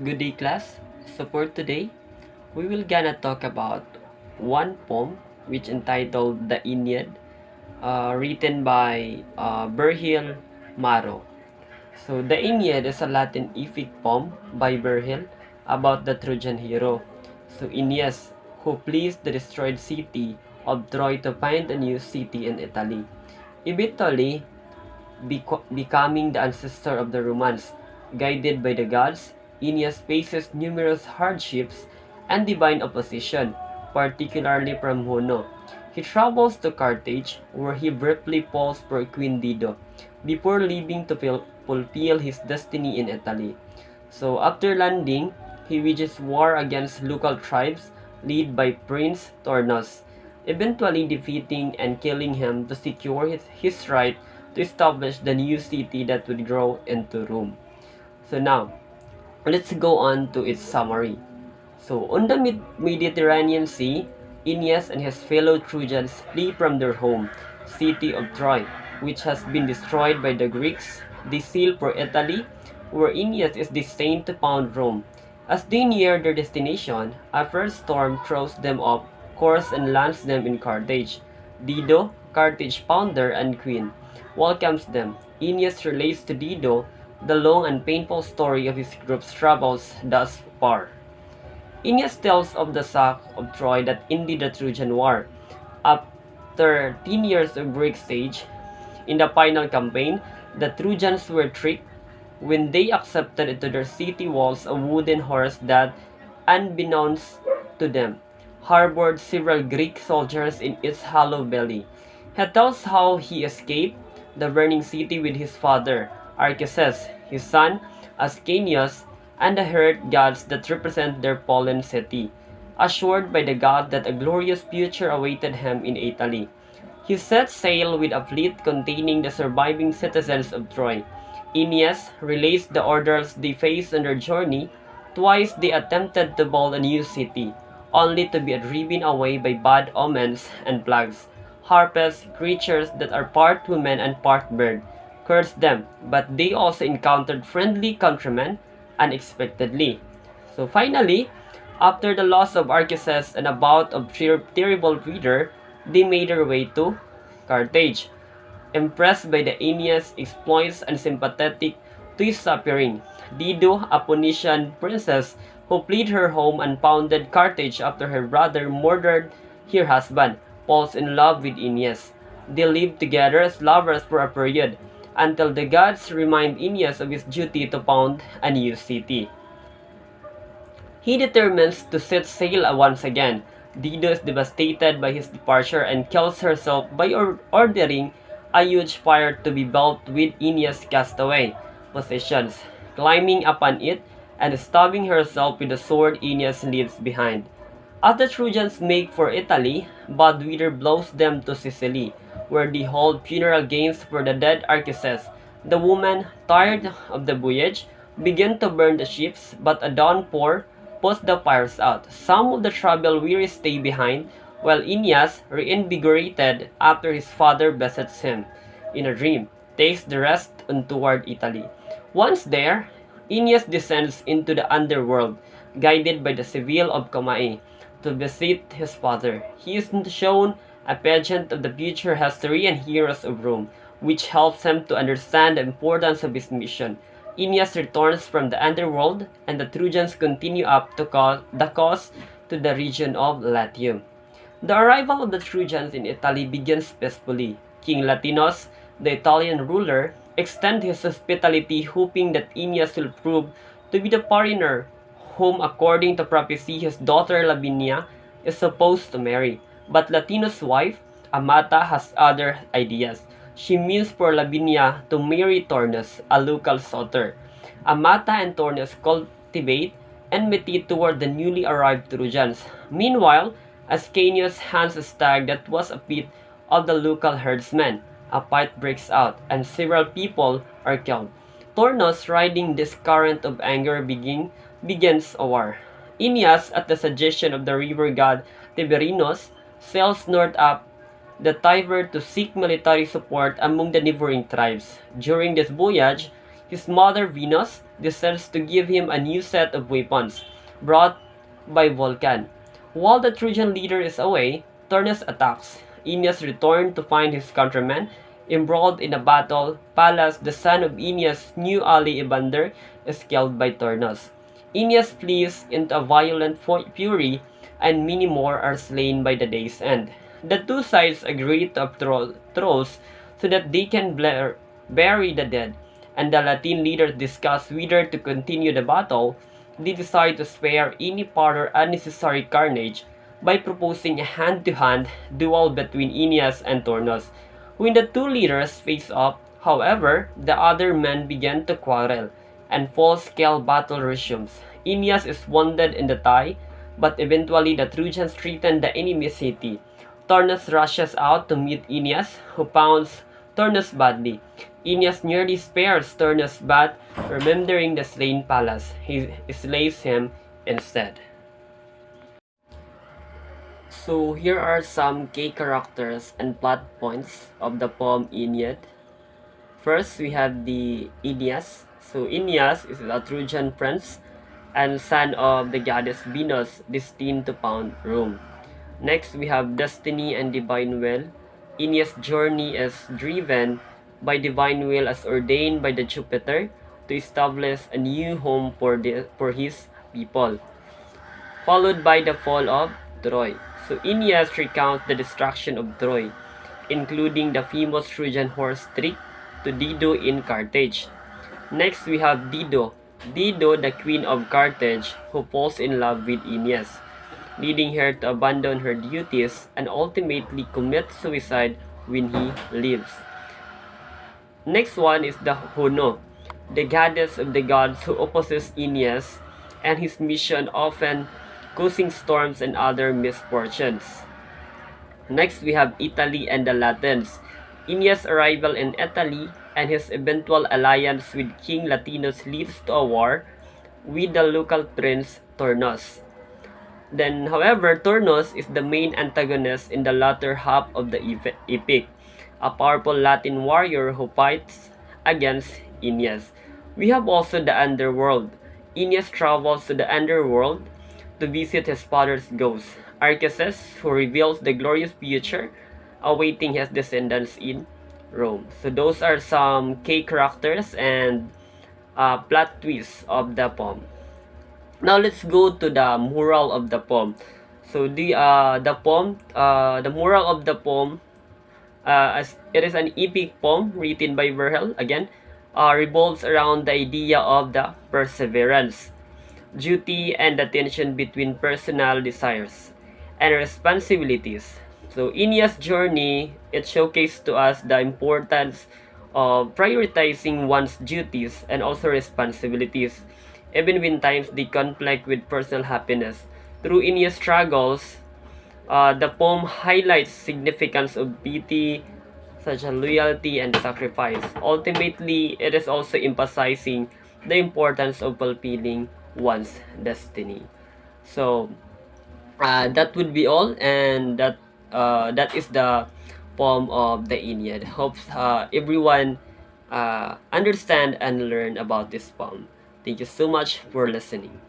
Good day, class. So for today, we will gonna talk about one poem which entitled The Aeneid, written by Virgil Maro. So the Aeneid is a Latin epic poem by Virgil about the Trojan hero. So Aeneas, who flees the destroyed city of Troy to find a new city in Italy, eventually becoming the ancestor of the Romans. Guided by the gods, Aeneas faces numerous hardships and divine opposition, particularly from Juno. He travels to Carthage, where he briefly falls for Queen Dido, before leaving to fulfill his destiny in Italy. So after landing, he wages war against local tribes led by Prince Tornos, eventually defeating and killing him to secure his right to establish the new city that would grow into Rome. So now, let's go on to its summary. So on the Mediterranean Sea, Aeneas and his fellow Trojans flee from their home, city of Troy, which has been destroyed by the Greeks. They sail for Italy, where Aeneas is destined to found Rome. As they near their destination, a first storm throws them off course and lands them in Carthage. Dido, Carthage founder and queen, welcomes them. Aeneas relates to Dido the long and painful story of his group's travels thus far. Aeneas tells of the sack of Troy that ended the Trojan War. After 10 years of Greek siege, in the final campaign, the Trojans were tricked when they accepted into their city walls a wooden horse that, unbeknownst to them, harbored several Greek soldiers in its hollow belly. He tells how he escaped the burning city with his father, Archises, his son, Ascanius, and the herd gods that represent their fallen city, assured by the god that a glorious future awaited him in Italy. He set sail with a fleet containing the surviving citizens of Troy. Aeneas relates the ordeals they faced on their journey. Twice they attempted to build a new city, only to be driven away by bad omens and plagues. Harpists, creatures that are part woman and part bird, cursed them, but they also encountered friendly countrymen unexpectedly. So finally, after the loss of Archises and a bout of terrible breeder, they made their way to Carthage. Impressed by the Aeneas' exploits and sympathetic to his suffering, Dido, a Phoenician princess who fled her home and founded Carthage after her brother murdered her husband, falls in love with Aeneas. They live together as lovers for a period, until the gods remind Aeneas of his duty to found a new city. He determines to set sail once again. Dido is devastated by his departure and kills herself by ordering a huge fire to be built with Aeneas' castaway possessions, climbing upon it and stabbing herself with the sword Aeneas leaves behind. As the Trojans make for Italy, bad weather blows them to Sicily, where they hold funeral games for the dead Archises. The women, tired of the voyage, begin to burn the ships, but a downpour puts the fires out. Some of the travel-weary stay behind, while Aeneas, reinvigorated after his father visits him in a dream, takes the rest on toward Italy. Once there, Aeneas descends into the underworld, guided by the Sibyl of Cumae, to visit his father. He is shown a pageant of the future history and heroes of Rome, which helps him to understand the importance of his mission. Aeneas returns from the underworld, and the Trojans continue up to the coast to the region of Latium. The arrival of the Trojans in Italy begins peacefully. King Latinus, the Italian ruler, extends his hospitality, hoping that Aeneas will prove to be the foreigner whom, according to prophecy, his daughter Lavinia is supposed to marry. But Latinus' wife, Amata, has other ideas. She means for Lavinia to marry Turnus, a local suitor. Amata and Turnus cultivate enmity toward the newly arrived Trojans. Meanwhile, Ascanius hunts a stag that was a pet of the local herdsmen. A fight breaks out, and several people are killed. Turnus, riding this current of anger, begins a war. Aeneas, at the suggestion of the river god Tiberinus, sails north up the Tiber to seek military support among the neighboring tribes. During this voyage, his mother Venus decides to give him a new set of weapons brought by Vulcan. While the Trojan leader is away, Turnus attacks. Aeneas returns to find his countrymen embroiled in a battle. Pallas, the son of Aeneas' new ally Evander, is killed by Turnus. Aeneas flees into a violent fury, and many more are slain by the day's end. The two sides agree to truce so that they can bury the dead, and the Latin leaders discuss whether to continue the battle. They decide to spare any further unnecessary carnage by proposing a hand-to-hand duel between Aeneas and Turnus. When the two leaders face off, however, the other men begin to quarrel, and full-scale battle resumes. Aeneas is wounded in the thigh, but eventually the Trojans threaten the enemy city. Turnus rushes out to meet Aeneas, who pounds Turnus badly. Aeneas nearly spares Turnus, but remembering the slain Pallas, he slays him instead. So here are some key characters and plot points of the poem Aeneid. First, we have the Aeneas. So Aeneas is a Trojan prince and son of the goddess Venus, destined to found Rome. Next, we have Destiny and Divine Will. Aeneas' journey is driven by divine will as ordained by the Jupiter to establish a new home for his people. Followed by the fall of Troy. So Aeneas recounts the destruction of Troy, including the famous Trojan horse trick to Dido in Carthage. Next, we have Dido. Dido, the queen of Carthage, who falls in love with Aeneas, leading her to abandon her duties and ultimately commit suicide when he leaves. Next one is the Juno, the goddess of the gods who opposes Aeneas and his mission, often causing storms and other misfortunes. Next, we have Italy and the Latins. Aeneas' arrival in Italy and his eventual alliance with King Latinus leads to a war with the local prince Turnus. Then, however, Turnus is the main antagonist in the latter half of the epic, a powerful Latin warrior who fights against Aeneas. We have also the underworld. Aeneas travels to the underworld to visit his father's ghost, Arceus, who reveals the glorious future awaiting his descendants in Rome. So those are some key characters and plot twists of the poem. Now let's go to the moral of the poem. So the moral of the poem, as it is an epic poem written by Virgil, again, revolves around the idea of the perseverance, duty, and the tension between personal desires and responsibilities. So Aeneas' journey, it showcases to us the importance of prioritizing one's duties and also responsibilities, even when times they conflict with personal happiness. Through Aeneas' struggles, the poem highlights significance of beauty, such as loyalty and sacrifice. Ultimately, it is also emphasizing the importance of fulfilling one's destiny. So that would be all, and that is the poem of the Aeneid. Hopes everyone understand and learn about this poem. Thank you so much for listening.